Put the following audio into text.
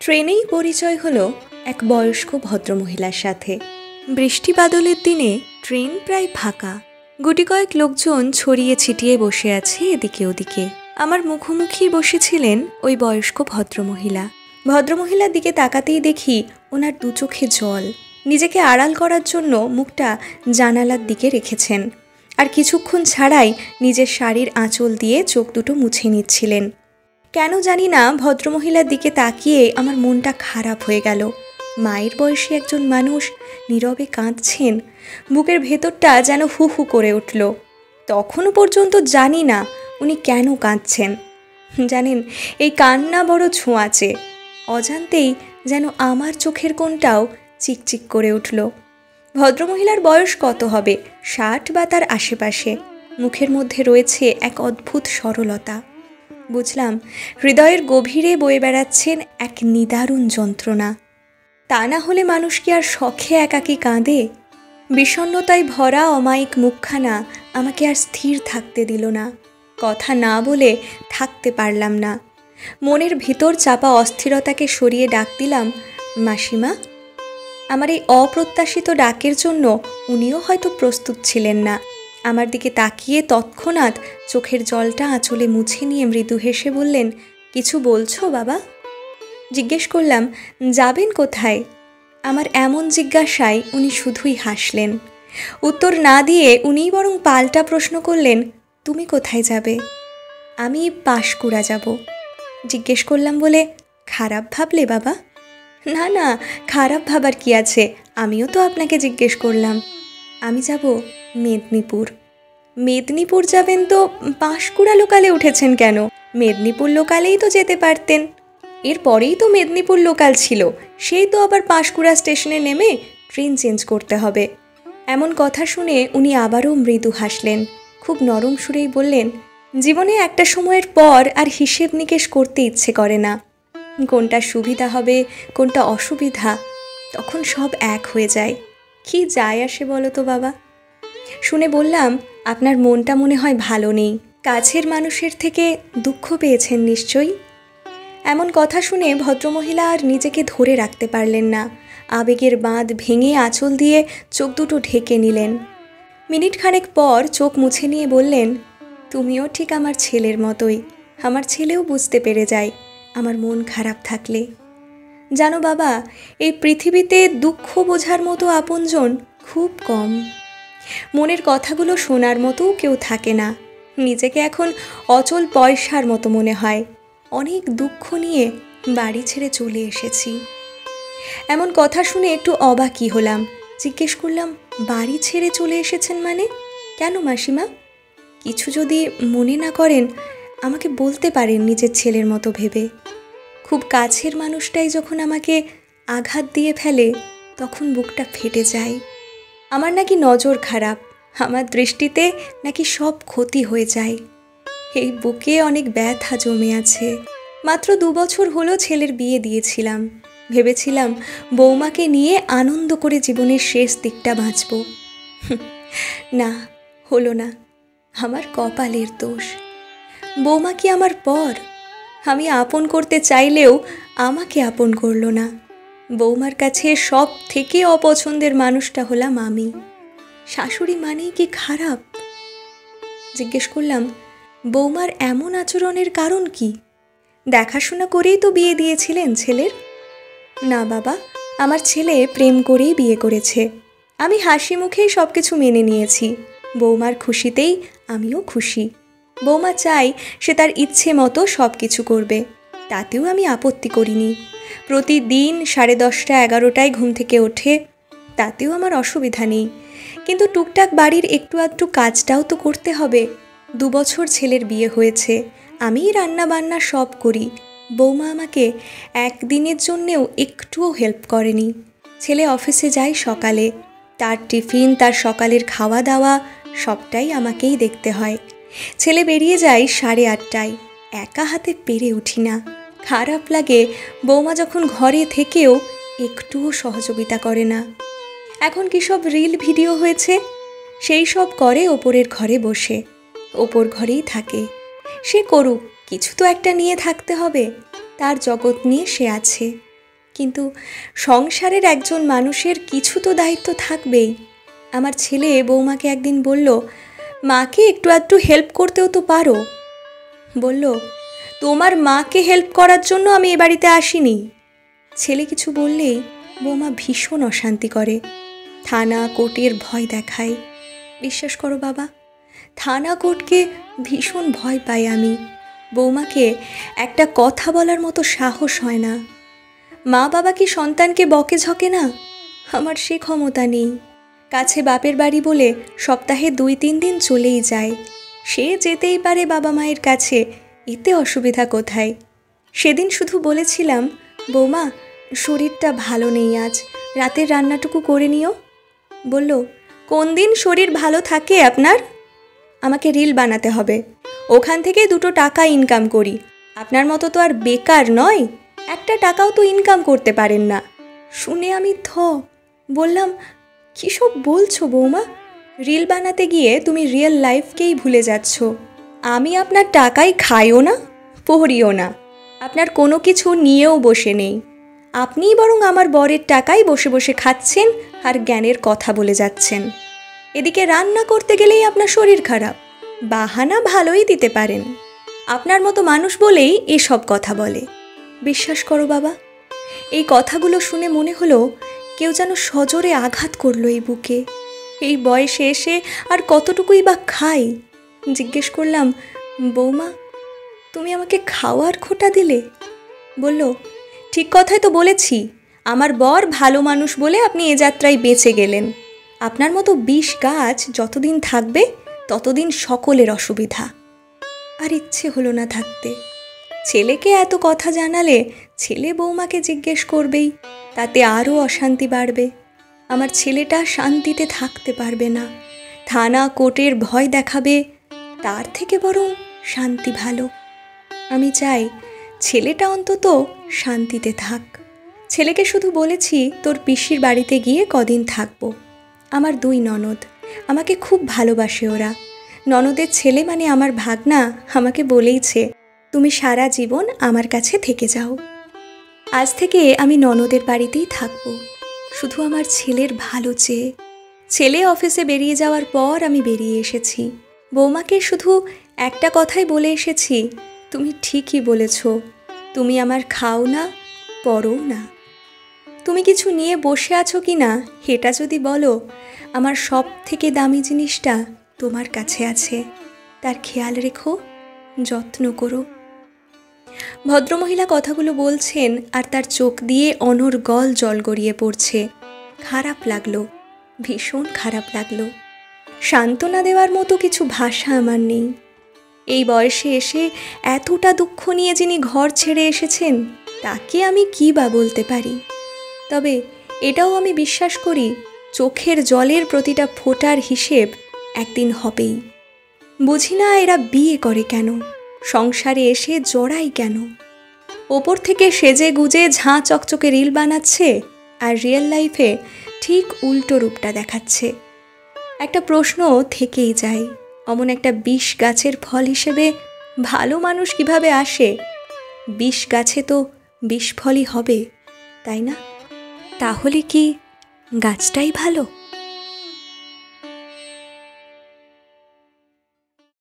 ট্রেনেই পরিচয় হলো এক বয়স্ক ভদ্রমহিলার সাথে। বৃষ্টি বাদলের দিনে ট্রেন প্রায় ফাঁকা, গুটি কয়েক লোকজন ছড়িয়ে ছিটিয়ে বসে আছে এদিকে ওদিকে। আমার মুখোমুখি বসেছিলেন ওই বয়স্ক ভদ্রমহিলা। ভদ্রমহিলার দিকে তাকাতেই দেখি ওনার দু চোখে জল। নিজেকে আড়াল করার জন্য মুখটা জানালার দিকে রেখেছেন, আর কিছুক্ষণ ছাড়াই নিজের শাড়ির আঁচল দিয়ে চোখ দুটো মুছে নিচ্ছিলেন। কেন জানি না ভদ্রমহিলার দিকে তাকিয়ে আমার মনটা খারাপ হয়ে গেল। মায়ের বয়সী একজন মানুষ নীরবে কাঁদছেন, বুকের ভেতরটা যেন হু হু করে উঠল। তখনও পর্যন্ত জানি না উনি কেন কাঁদছেন। জানেন, এই কান্না বড় ছোঁয়াচে। অজান্তেই যেন আমার চোখের কোণটাও চিকচিক করে উঠল। ভদ্রমহিলার বয়স কত হবে, 60 বা তার আশেপাশে। মুখের মধ্যে রয়েছে এক অদ্ভুত সরলতা। বুঝলাম, হৃদয়ের গভীরে বয়ে বেড়াচ্ছেন এক নিদারুণ যন্ত্রণা। তা না হলে মানুষ কি আর শখে একাকী কাঁদে? বিষণ্ণতায় ভরা অমায়িক মুখখানা আমাকে আর স্থির থাকতে দিল না। কথা না বলে থাকতে পারলাম না। মনের ভিতর চাপা অস্থিরতাকে সরিয়ে ডাক দিলাম, মাসিমা। আমার এই অপ্রত্যাশিত ডাকের জন্য উনিও হয়তো প্রস্তুত ছিলেন না। আমার দিকে তাকিয়ে তৎক্ষণাৎ চোখের জলটা আঁচলে মুছে নিয়ে মৃদু হেসে বললেন, কিছু বলছো বাবা? জিজ্ঞেস করলাম, যাবেন কোথায়? আমার এমন জিজ্ঞাসায় উনি শুধুই হাসলেন। উত্তর না দিয়ে উনিই বরং পাল্টা প্রশ্ন করলেন, তুমি কোথায় যাবে? আমি পাঁশকুড়া যাব। জিজ্ঞেস করলাম বলে, খারাপ ভাবলে বাবা? না না, খারাপ ভাবার কি আছে, আমিও তো আপনাকে জিজ্ঞেস করলাম। আমি যাব মেদিনীপুর। মেদিনীপুর যাবেন তো পাঁশকুড়া লোকালে উঠেছেন কেন? মেদিনীপুর লোকালেই তো যেতে পারতেন। এরপরেই তো মেদিনীপুর লোকাল ছিল, সেই তো আবার পাঁশকুড়া স্টেশনে নেমে ট্রেন চেঞ্জ করতে হবে। এমন কথা শুনে উনি আবারও মৃদু হাসলেন। খুব নরম সুরেই বললেন, জীবনে একটা সময়ের পর আর হিসেব নিকেশ করতে ইচ্ছে করে না। কোনটা সুবিধা হবে, কোনটা অসুবিধা, তখন সব এক হয়ে যায়। কি যায় আসে বলো তো বাবা? শুনে বললাম, আপনার মনটা মনে হয় ভালো নেই। কাছের মানুষের থেকে দুঃখ পেয়েছেন নিশ্চয়ই। এমন কথা শুনে ভদ্রমহিলা আর নিজেকে ধরে রাখতে পারলেন না। আবেগের বাঁধ ভেঙে আঁচল দিয়ে চোখ দুটো ঢেকে নিলেন। মিনিট খানেক পর চোখ মুছে নিয়ে বললেন, তুমিও ঠিক আমার ছেলের মতোই। আমার ছেলেও বুঝতে পেরে যায় আমার মন খারাপ থাকলে। জানো বাবা, এই পৃথিবীতে দুঃখ বোঝার মতো আপনজন খুব কম। মনের কথাগুলো শোনার মতোও কেউ থাকে না। নিজেকে এখন অচল পয়সার মতো মনে হয়। অনেক দুঃখ নিয়ে বাড়ি ছেড়ে চলে এসেছি। এমন কথা শুনে একটু অবাকই হলাম। জিজ্ঞেস করলাম, বাড়ি ছেড়ে চলে এসেছেন মানে? কেন মাসিমা? কিছু যদি মনে না করেন আমাকে বলতে পারেন নিজের ছেলের মতো ভেবে। খুব কাছের মানুষটাই যখন আমাকে আঘাত দিয়ে ফেলে তখন বুকটা ফেটে যায়। আমার নাকি নজর খারাপ, আমার দৃষ্টিতে নাকি সব ক্ষতি হয়ে যায়। এই বুকে অনেক ব্যথা জমে আছে। মাত্র 2 বছর হলো ছেলের বিয়ে দিয়েছিলাম। ভেবেছিলাম বৌমাকে নিয়ে আনন্দ করে জীবনের শেষ দিকটা বাঁচব। না, হলো না। আমার কপালের দোষ। বৌমা কি আমার পর? আমি আপন করতে চাইলেও আমাকে আপন করলো না। বৌমার কাছে সব থেকে অপছন্দের মানুষটা হলাম আমি। শাশুড়ি মানেই কি খারাপ? জিজ্ঞেস করলাম, বৌমার এমন আচরণের কারণ কি? দেখাশোনা করেই তো বিয়ে দিয়েছিলেন ছেলের। না বাবা, আমার ছেলে প্রেম করেই বিয়ে করেছে। আমি হাসি মুখেই সব কিছু মেনে নিয়েছি। বৌমার খুশিতেই আমিও খুশি। বৌমা চাই সে তার ইচ্ছে মতো সব কিছু করবে, তাতেও আমি আপত্তি করিনি। প্রতিদিন 10:30 11টায় ঘুম থেকে ওঠে, তাতেও আমার অসুবিধা নেই। কিন্তু টুকটাক বাড়ির একটু আধটু কাজটাও তো করতে হবে। 2 বছর ছেলের বিয়ে হয়েছে, আমিই রান্না বান্না সব করি। বৌমা আমাকে একদিনের জন্যেও একটুও হেল্প করেনি। ছেলে অফিসে যায় সকালে, তার টিফিন, তার সকালের খাওয়া দাওয়া সবটাই আমাকেই দেখতে হয়। ছেলে বেরিয়ে যায় 8:30টায়, একা হাতে পেরে উঠি না। খারাপ লাগে বৌমা যখন ঘরে থেকেও একটুও সহযোগিতা করে না। এখন কি সব রিল ভিডিও হয়েছে, সেই সব করে ওপরের ঘরে বসে। ওপর ঘরেই থাকে। সে করুক, কিছু তো একটা নিয়ে থাকতে হবে। তার জগৎ নিয়ে সে আছে। কিন্তু সংসারের একজন মানুষের কিছু তো দায়িত্ব থাকবেই। আমার ছেলে বৌমাকে একদিন বলল, মাকে একটু আধটু হেল্প করতেও তো পারো। বলল, তোমার মাকে হেল্প করার জন্য আমি এ বাড়িতে আসিনি। ছেলে কিছু বললেই বৌমা ভীষণ অশান্তি করে, থানা কোর্টের ভয় দেখায়। বিশ্বাস করো বাবা, থানা কোর্টকে ভীষণ ভয় পাই আমি। বৌমাকে একটা কথা বলার মতো সাহস হয় না। মা বাবা কি সন্তানকে বকে ঝকে না? আমার সে ক্ষমতা নেই। কাছে বাপের বাড়ি বলে সপ্তাহে 2-3 দিন চলেই যায়। সে যেতেই পারে বাবা মায়ের কাছে, এতে অসুবিধা কোথায়? সেদিন শুধু বলেছিলাম, বৌমা শরীরটা ভালো নেই, আজ রাতের রান্নাটুকু করে নিও। বলল, কোন দিন শরীর ভালো থাকে আপনার? আমাকে রিল বানাতে হবে, ওখান থেকে 2 টাকা ইনকাম করি। আপনার মতো তো আর বেকার নয়, একটা টাকাও তো ইনকাম করতে পারেন না। শুনে আমি বললাম, কী সব বলছো বৌমা? রিল বানাতে গিয়ে তুমি রিয়েল লাইফকেই ভুলে যাচ্ছ। আমি আপনার টাকাই খাইও না, পড়িও না, আপনার কোনো কিছু নিয়েও বসে নেই। আপনিই বরং আমার বরের টাকায় বসে বসে খাচ্ছেন আর জ্ঞানের কথা বলে যাচ্ছেন। এদিকে রান্না করতে গেলেই আপনার শরীর খারাপ, বাহানা ভালোই দিতে পারেন। আপনার মতো মানুষ বলেই এসব কথা বলে। বিশ্বাস করো বাবা, এই কথাগুলো শুনে মনে হলো কেউ যেন সজোরে আঘাত করলো এই বুকে। এই বয়সে এসে আর কতটুকুই বা খাই? জিজ্ঞেস করলাম, বৌমা তুমি আমাকে খাওয়ার খোঁটা দিলে? বলল, ঠিক কথাই তো বলেছি, আমার বর ভালো মানুষ বলে আপনি এ যাত্রায় বেঁচে গেলেন। আপনার মতো 20 গাছ যতদিন থাকবে ততদিন সকলের অসুবিধা। আর ইচ্ছে হলো না থাকতে। ছেলেকে এত কথা জানালে ছেলে বৌমাকে জিজ্ঞেস করবেই, তাতে আরও অশান্তি বাড়বে। আমার ছেলেটা শান্তিতে থাকতে পারবে না, থানা কোর্টের ভয় দেখাবে, তার থেকে বরং শান্তি ভালো। আমি চাই ছেলেটা অন্তত শান্তিতে থাক। ছেলেকে শুধু বলেছি, তোর পিসির বাড়িতে গিয়ে কদিন থাকবো। আমার 2 ননদ, আমাকে খুব ভালোবাসে ওরা। ননদের ছেলে মানে আমার ভাগনা আমাকে বলেইছে, তুমি সারা জীবন আমার কাছে থেকে যাও। আজ থেকে আমি ননদের বাড়িতেই থাকবো, শুধু আমার ছেলের ভালো চেয়ে। ছেলে অফিসে বেরিয়ে যাওয়ার পর আমি বেরিয়ে এসেছি। বৌমাকে শুধু একটা কথাই বলে এসেছি, তুমি ঠিকই বলেছ, তুমি আমার খাও না, পরও না। তুমি কিছু নিয়ে বসে আছো কি না এটা যদি বলো, আমার সব থেকে দামি জিনিসটা তোমার কাছে আছে, তার খেয়াল রেখো, যত্ন করো। ভদ্রমহিলা কথাগুলো বলছেন আর তার চোখ দিয়ে অনর্গল জল গড়িয়ে পড়ছে। খারাপ লাগলো, ভীষণ খারাপ লাগলো। সান্ত্বনা দেওয়ার মতো কিছু ভাষা আমার নেই। এই বয়সে এসে এতটা দুঃখ নিয়ে যিনি ঘর ছেড়ে এসেছেন, তাকে আমি কী বা বলতে পারি? তবে এটাও আমি বিশ্বাস করি, চোখের জলের প্রতিটা ফোঁটার হিসেব একদিন হবেই। বুঝি না এরা বিয়ে করে কেন, সংসারে এসে জড়াই কেন? ওপর থেকে সেজে গুজে ঝাঁ চকচকে রিল বানাচ্ছে আর রিয়েল লাইফে ঠিক উল্টো রূপটা দেখাচ্ছে। একটা প্রশ্ন থেকেই যায়, অমন একটা 20 গাছের ফল হিসেবে ভালো মানুষ কিভাবে আসে? 20 গাছে তো 20 ফলই হবে, তাই না? তাহলে কি গাছটাই ভালো?